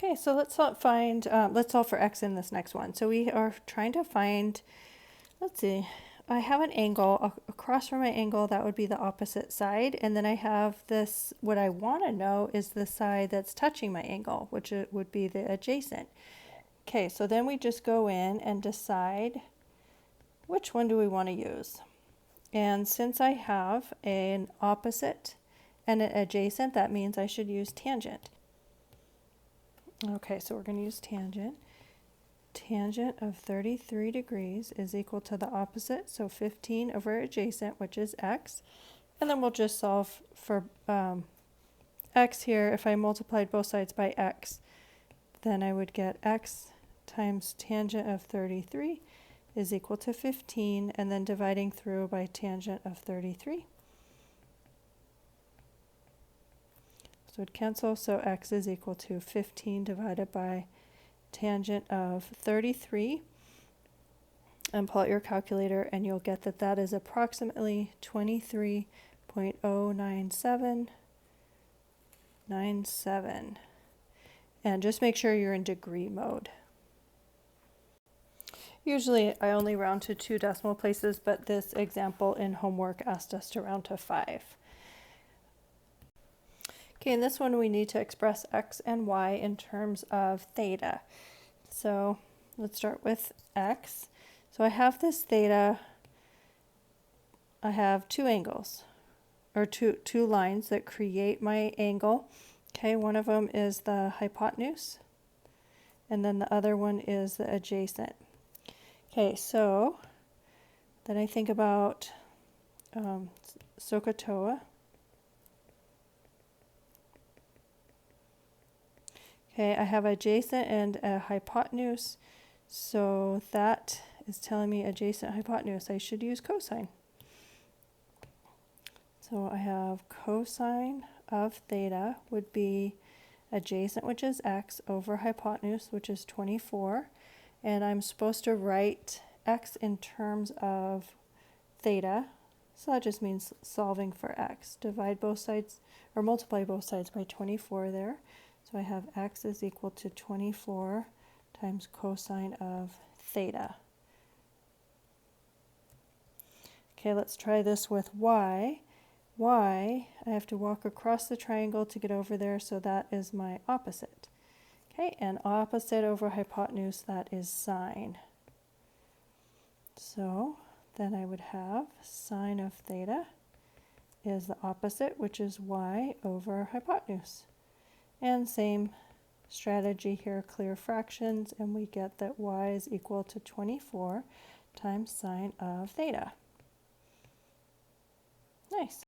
Okay, so let's find, let's solve for x in this next one. So we are trying to find, let's see, I have an angle across from my angle, that would be the opposite side. And then I have this, what I want to know is the side that's touching my angle, which it would be the adjacent. Okay, so then we just go in and decide which one do we want to use. And since I have an opposite and an adjacent, that means I should use tangent. Okay, so we're going to use tangent. Tangent of 33 degrees is equal to the opposite, so 15 over adjacent, which is x. And then we'll just solve for x here. If I multiplied both sides by x, then I would get x times tangent of 33 is equal to 15, and then dividing through by tangent of 33. So it'd cancel, so x is equal to 15 divided by tangent of 33. And pull out your calculator and you'll get that that is approximately 23.097. And just make sure you're in degree mode. Usually I only round to 2 decimal places, but this example in homework asked us to round to 5. Okay, in this one we need to express x and y in terms of theta. So let's start with x. So I have this theta, I have two angles, or two lines that create my angle. Okay, one of them is the hypotenuse, and then the other one is the adjacent. Okay, so then I think about SOHCAHTOA. Okay, I have adjacent and a hypotenuse, so that is telling me adjacent hypotenuse. I should use cosine. So I have cosine of theta would be adjacent, which is x, over hypotenuse, which is 24. And I'm supposed to write x in terms of theta. So that just means solving for x. Divide both sides, or multiply both sides by 24 there. So I have x is equal to 24 times cosine of theta. Okay, let's try this with y. Y, I have to walk across the triangle to get over there, so that is my opposite. Okay, and opposite over hypotenuse, that is sine. So then I would have sine of theta is the opposite, which is y over hypotenuse. And same strategy here, clear fractions, and we get that y is equal to 24 times sine of theta. Nice.